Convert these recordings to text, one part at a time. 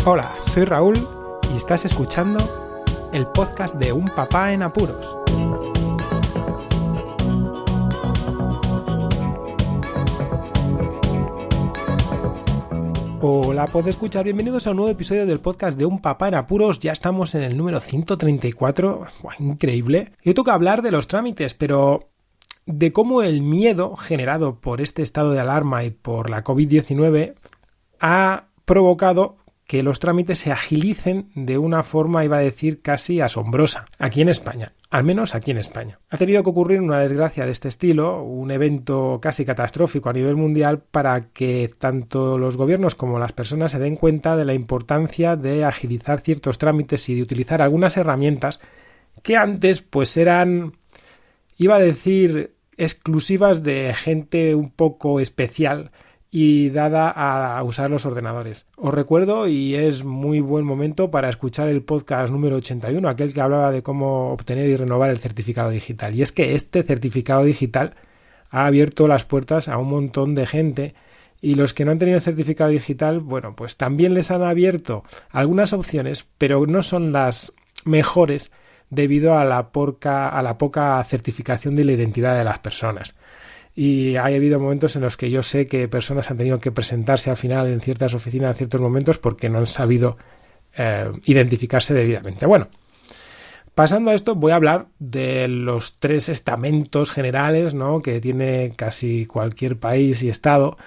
Hola, soy Raúl y estás escuchando el podcast de Un Papá en Apuros. Hola, podescuchar, bienvenidos a un nuevo episodio del podcast de Un Papá en Apuros. Ya estamos en el número 134, increíble. Yo toca hablar de los trámites, pero de cómo el miedo generado por este estado de alarma y por la COVID-19 ha provocado que los trámites se agilicen de una forma, iba a decir, casi asombrosa, aquí en España, al menos aquí en España. Ha tenido que ocurrir una desgracia de este estilo, un evento casi catastrófico a nivel mundial, para que tanto los gobiernos como las personas se den cuenta de la importancia de agilizar ciertos trámites y de utilizar algunas herramientas que antes pues eran, iba a decir, exclusivas de gente un poco especial y dada a usar los ordenadores. Os recuerdo, y es muy buen momento para escuchar el podcast número 81, aquel que hablaba de cómo obtener y renovar el certificado digital. Y es que este certificado digital ha abierto las puertas a un montón de gente, y los que no han tenido certificado digital, bueno, pues también les han abierto algunas opciones, pero no son las mejores debido a la poca certificación de la identidad de las personas. Y ha habido momentos en los que yo sé que personas han tenido que presentarse al final en ciertas oficinas en ciertos momentos porque no han sabido identificarse debidamente. Bueno, pasando a esto, voy a hablar de los 3 estamentos generales, ¿no?, que tiene casi cualquier país y estado,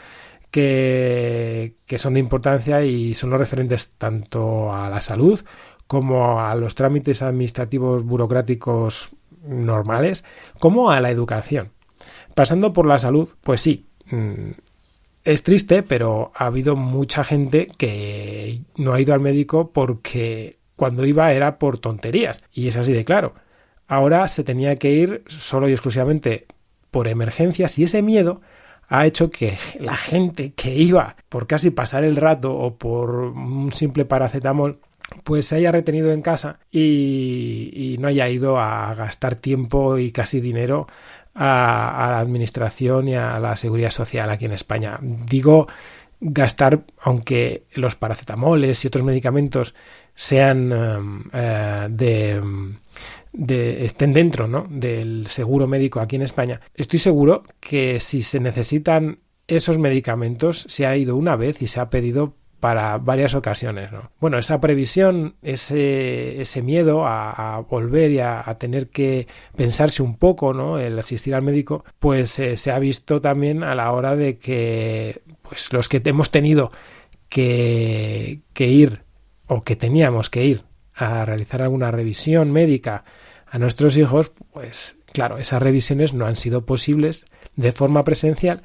que son de importancia y son los referentes tanto a la salud como a los trámites administrativos burocráticos normales, como a la educación. Pasando por la salud, pues sí, es triste, pero ha habido mucha gente que no ha ido al médico porque cuando iba era por tonterías, y es así de claro. Ahora se tenía que ir solo y exclusivamente por emergencias, y ese miedo ha hecho que la gente que iba por casi pasar el rato o por un simple paracetamol pues se haya retenido en casa y no haya ido a gastar tiempo y casi dinero a la administración y a la seguridad social aquí en España. Digo gastar, aunque los paracetamoles y otros medicamentos sean estén dentro, ¿no?, del seguro médico aquí en España. Estoy seguro que si se necesitan esos medicamentos se ha ido una vez y se ha pedido para varias ocasiones, ¿no? Bueno, esa previsión, ese miedo a volver y a tener que pensarse un poco, ¿no?, el asistir al médico, pues se ha visto también a la hora de que pues los que hemos tenido que ir o que teníamos que ir a realizar alguna revisión médica a nuestros hijos, pues claro, esas revisiones no han sido posibles de forma presencial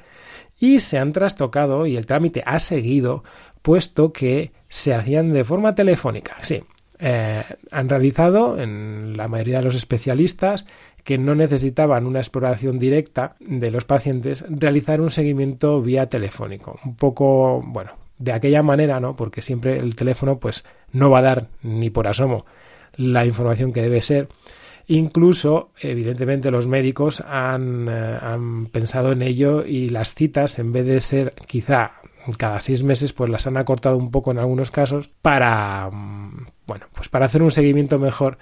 y se han trastocado y el trámite ha seguido, puesto que se hacían de forma telefónica. Sí, han realizado, en la mayoría de los especialistas que no necesitaban una exploración directa de los pacientes, realizar un seguimiento vía telefónico. Un poco, bueno, de aquella manera, ¿no?, porque siempre el teléfono pues no va a dar ni por asomo la información que debe ser. Incluso, evidentemente, los médicos han pensado en ello y las citas, en vez de ser quizá cada 6 meses, pues las han acortado un poco en algunos casos para hacer un seguimiento mejor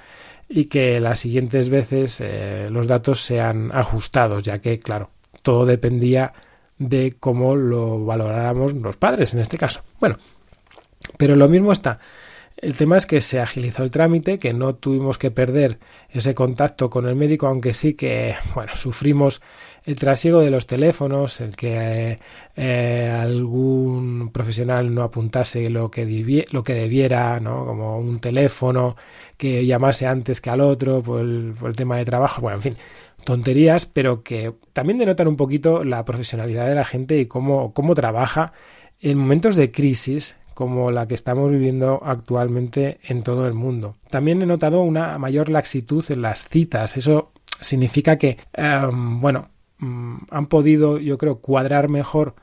y que las siguientes veces los datos sean ajustados, ya que, claro, todo dependía de cómo lo valoráramos los padres en este caso. Bueno, pero lo mismo está. El tema es que se agilizó el trámite, que no tuvimos que perder ese contacto con el médico, aunque sí que, bueno, sufrimos el trasiego de los teléfonos, el que algún profesional no apuntase lo que debiera, ¿no?, como un teléfono, que llamase antes que al otro por el tema de trabajo, bueno, en fin, tonterías, pero que también denotan un poquito la profesionalidad de la gente y cómo trabaja en momentos de crisis como la que estamos viviendo actualmente en todo el mundo. También he notado una mayor laxitud en las citas. Eso significa que, han podido, yo creo, cuadrar mejor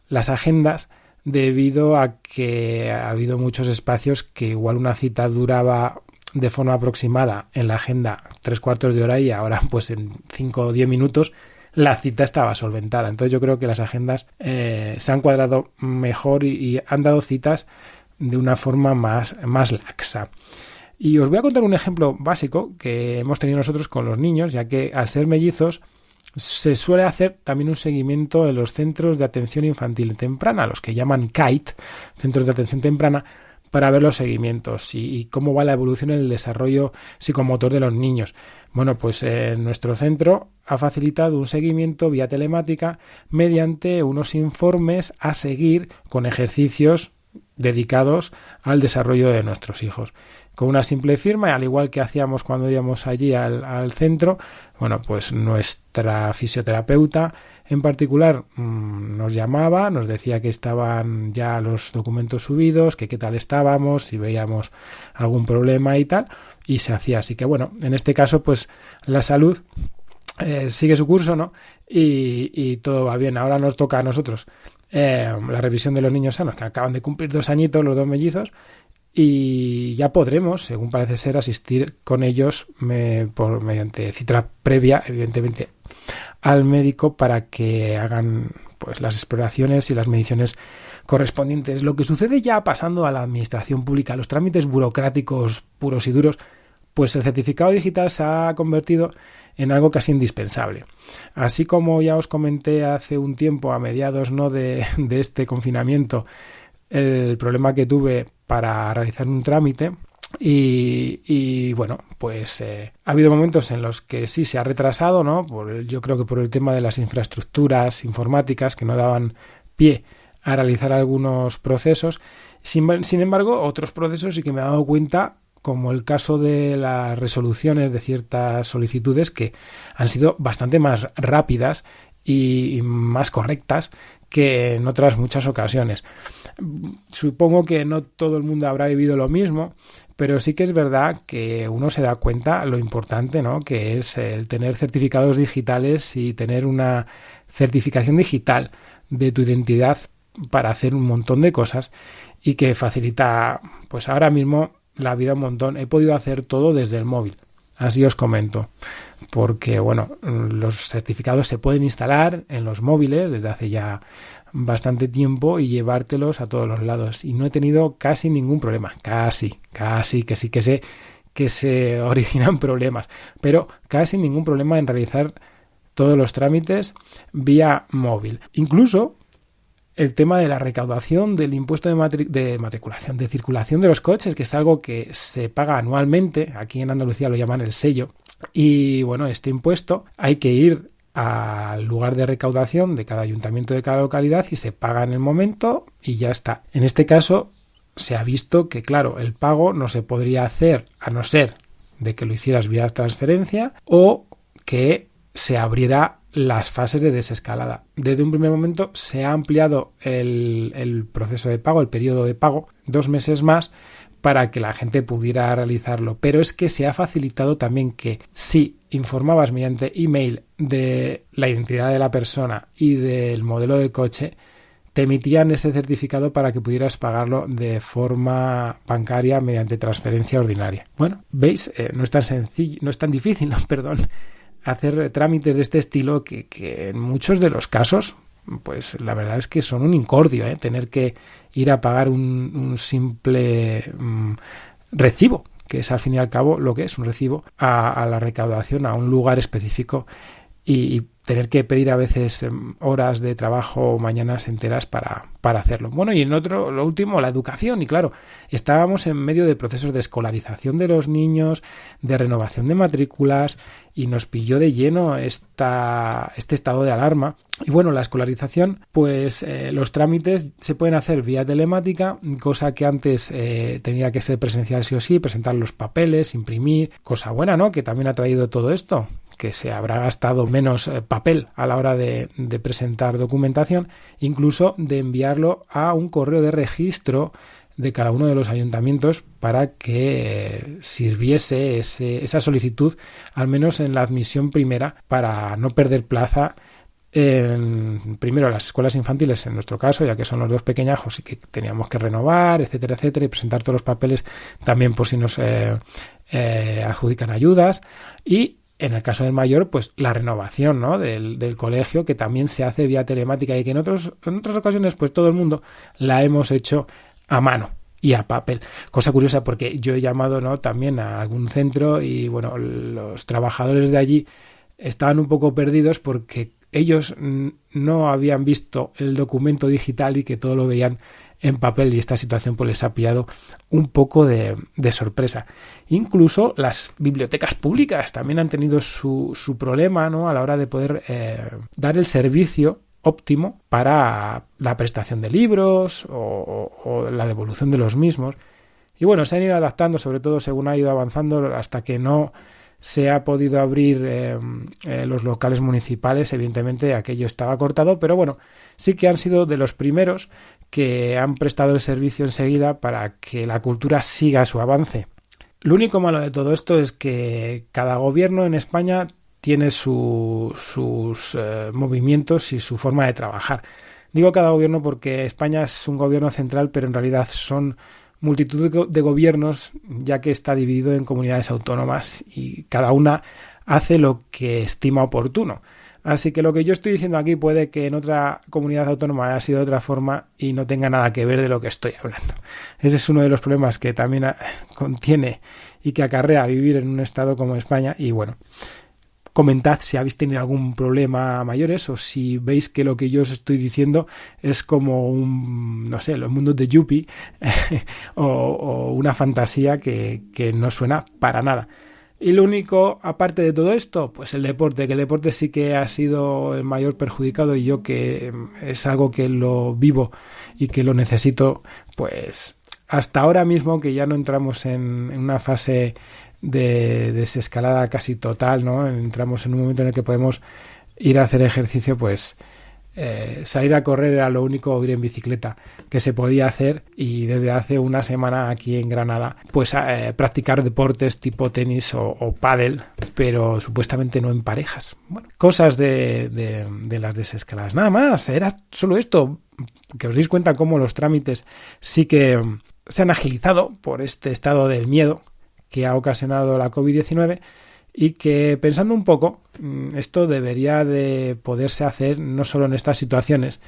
las agendas debido a que ha habido muchos espacios que igual una cita duraba de forma aproximada en la agenda 3/4 de hora y ahora pues en 5 o 10 minutos la cita estaba solventada. Entonces yo creo que las agendas se han cuadrado mejor y han dado citas de una forma más laxa. Y os voy a contar un ejemplo básico que hemos tenido nosotros con los niños, ya que al ser mellizos se suele hacer también un seguimiento en los centros de atención infantil temprana, los que llaman CAIT, centros de atención temprana, para ver los seguimientos y cómo va la evolución en el desarrollo psicomotor de los niños. Bueno, pues nuestro centro ha facilitado un seguimiento vía telemática mediante unos informes a seguir con ejercicios dedicados al desarrollo de nuestros hijos. Con una simple firma, al igual que hacíamos cuando íbamos allí al centro, bueno, pues nuestra fisioterapeuta en particular nos llamaba, nos decía que estaban ya los documentos subidos, que qué tal estábamos, si veíamos algún problema y tal, y se hacía. Así que bueno, en este caso pues la salud sigue su curso, ¿no? Y todo va bien. Ahora nos toca a nosotros la revisión de los niños sanos, que acaban de cumplir 2 añitos los 2 mellizos, y ya podremos, según parece ser, asistir con ellos mediante cita previa, evidentemente, al médico para que hagan pues las exploraciones y las mediciones correspondientes. Lo que sucede ya pasando a la administración pública, los trámites burocráticos puros y duros, pues el certificado digital se ha convertido en algo casi indispensable. Así como ya os comenté hace un tiempo, a mediados de este confinamiento, el problema que tuve para realizar un trámite y bueno, pues ha habido momentos en los que sí se ha retrasado, ¿no? Yo creo que por el tema de las infraestructuras informáticas que no daban pie a realizar algunos procesos. Sin embargo, otros procesos sí que me he dado cuenta, como el caso de las resoluciones de ciertas solicitudes, que han sido bastante más rápidas y más correctas que en otras muchas ocasiones. Supongo que no todo el mundo habrá vivido lo mismo, pero sí que es verdad que uno se da cuenta lo importante, ¿no?, que es el tener certificados digitales y tener una certificación digital de tu identidad para hacer un montón de cosas y que facilita, pues ahora mismo, la vida un montón. He podido hacer todo desde el móvil. Así os comento, porque bueno, los certificados se pueden instalar en los móviles desde hace ya bastante tiempo y llevártelos a todos los lados, y no he tenido casi ningún problema, casi, que sí que sé que se originan problemas, pero casi ningún problema en realizar todos los trámites vía móvil. Incluso el tema de la recaudación del impuesto de matriculación, de circulación de los coches, que es algo que se paga anualmente, aquí en Andalucía lo llaman el sello, y bueno, este impuesto hay que ir al lugar de recaudación de cada ayuntamiento de cada localidad y se paga en el momento y ya está. En este caso se ha visto que, claro, el pago no se podría hacer a no ser de que lo hicieras vía transferencia o que se abriera las fases de desescalada. Desde un primer momento se ha ampliado el proceso de pago, el periodo de pago, 2 meses más para que la gente pudiera realizarlo. Pero es que se ha facilitado también que si informabas mediante email de la identidad de la persona y del modelo de coche, te emitían ese certificado para que pudieras pagarlo de forma bancaria mediante transferencia ordinaria. Bueno, veis, no es tan sencillo, no es tan difícil, ¿no? Perdón, hacer trámites de este estilo que en muchos de los casos, pues la verdad es que son un incordio, tener que ir a pagar un simple recibo, que es al fin y al cabo lo que es un recibo, a la recaudación, a un lugar específico, y tener que pedir a veces horas de trabajo, mañanas enteras para hacerlo. Bueno, y lo último, la educación. Y claro, estábamos en medio de procesos de escolarización de los niños, de renovación de matrículas, y nos pilló de lleno este estado de alarma. Y bueno, la escolarización, pues los trámites se pueden hacer vía telemática, cosa que antes tenía que ser presencial sí o sí, presentar los papeles, imprimir, cosa buena, ¿no?, que también ha traído todo esto, que se habrá gastado menos papel a la hora de presentar documentación, incluso de enviarlo a un correo de registro de cada uno de los ayuntamientos para que sirviese esa solicitud, al menos en la admisión primera, para no perder plaza primero las escuelas infantiles, en nuestro caso, ya que son los 2 pequeñajos y que teníamos que renovar, etcétera, etcétera, y presentar todos los papeles también por si nos adjudican ayudas, y en el caso del mayor, pues la renovación, ¿no?, del colegio, que también se hace vía telemática y que en otras ocasiones, pues todo el mundo la hemos hecho a mano. y a papel. Cosa curiosa porque yo he llamado, ¿no?, también a algún centro y bueno, los trabajadores de allí estaban un poco perdidos porque ellos no habían visto el documento digital y que todo lo veían en papel, y esta situación pues les ha pillado un poco de sorpresa. Incluso las bibliotecas públicas también han tenido su problema, ¿no?, a la hora de poder dar el servicio óptimo para la prestación de libros o la devolución de los mismos. Y bueno, se han ido adaptando, sobre todo según ha ido avanzando, hasta que no se ha podido abrir los locales municipales. Evidentemente aquello estaba cortado, pero bueno, sí que han sido de los primeros que han prestado el servicio enseguida para que la cultura siga su avance. Lo único malo de todo esto es que cada gobierno en España tiene sus movimientos y su forma de trabajar. Digo cada gobierno porque España es un gobierno central, pero en realidad son multitud de gobiernos, ya que está dividido en comunidades autónomas y cada una hace lo que estima oportuno. Así que lo que yo estoy diciendo aquí puede que en otra comunidad autónoma haya sido de otra forma y no tenga nada que ver de lo que estoy hablando. Ese es uno de los problemas que también contiene y que acarrea vivir en un estado como España. Y bueno, comentad si habéis tenido algún problema mayores o si veis que lo que yo os estoy diciendo es como los mundos de Yuppie o una fantasía que no suena para nada. Y lo único, aparte de todo esto, pues el deporte, que el deporte sí que ha sido el mayor perjudicado, y yo que es algo que lo vivo y que lo necesito, pues hasta ahora mismo que ya no entramos en una fase de desescalada casi total, ¿no? Entramos en un momento en el que podemos ir a hacer ejercicio, pues salir a correr era lo único, o ir en bicicleta que se podía hacer, y desde hace una semana aquí en Granada pues practicar deportes tipo tenis o pádel, pero supuestamente no en parejas. Bueno, cosas de las desescaladas. Nada más, era solo esto, que os deis cuenta cómo los trámites sí que se han agilizado por este estado del miedo que ha ocasionado la COVID-19, y que, pensando un poco, esto debería de poderse hacer no solo en estas situaciones,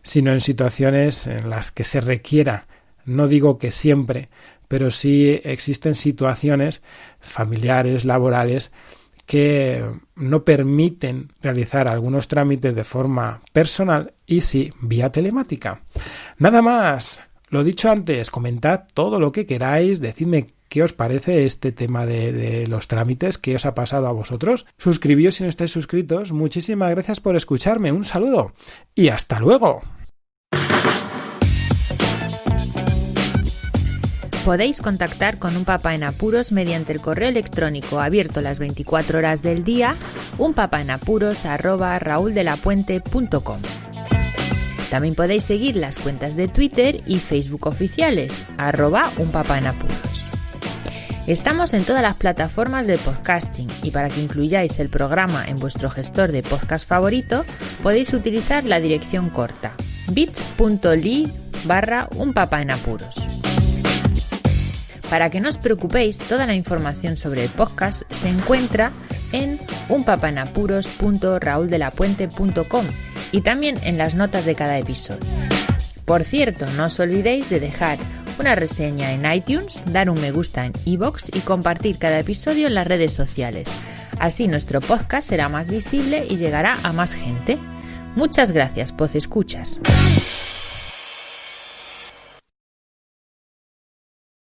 sino en situaciones en las que se requiera. No digo que siempre, pero sí existen situaciones familiares, laborales, que no permiten realizar algunos trámites de forma personal y sí vía telemática. Nada más. Lo dicho antes, comentad todo lo que queráis, decidme qué os parece este tema de los trámites, qué os ha pasado a vosotros. Suscribíos si no estáis suscritos. Muchísimas gracias por escucharme. Un saludo y hasta luego. Podéis contactar con Un Papá en Apuros mediante el correo electrónico abierto las 24 horas del día, unpapaenapuros@rauldelapuente.com. También podéis seguir las cuentas de Twitter y Facebook oficiales, @unpapaenapuros. Estamos en todas las plataformas de podcasting, y para que incluyáis el programa en vuestro gestor de podcast favorito, podéis utilizar la dirección corta bit.ly/unpapaenapuros. Para que no os preocupéis, toda la información sobre el podcast se encuentra en unpapaenapuros.rauldelapuente.com y también en las notas de cada episodio. Por cierto, no os olvidéis de dejar una reseña en iTunes, dar un me gusta en iVoox y compartir cada episodio en las redes sociales. Así nuestro podcast será más visible y llegará a más gente. Muchas gracias, podcescuchas.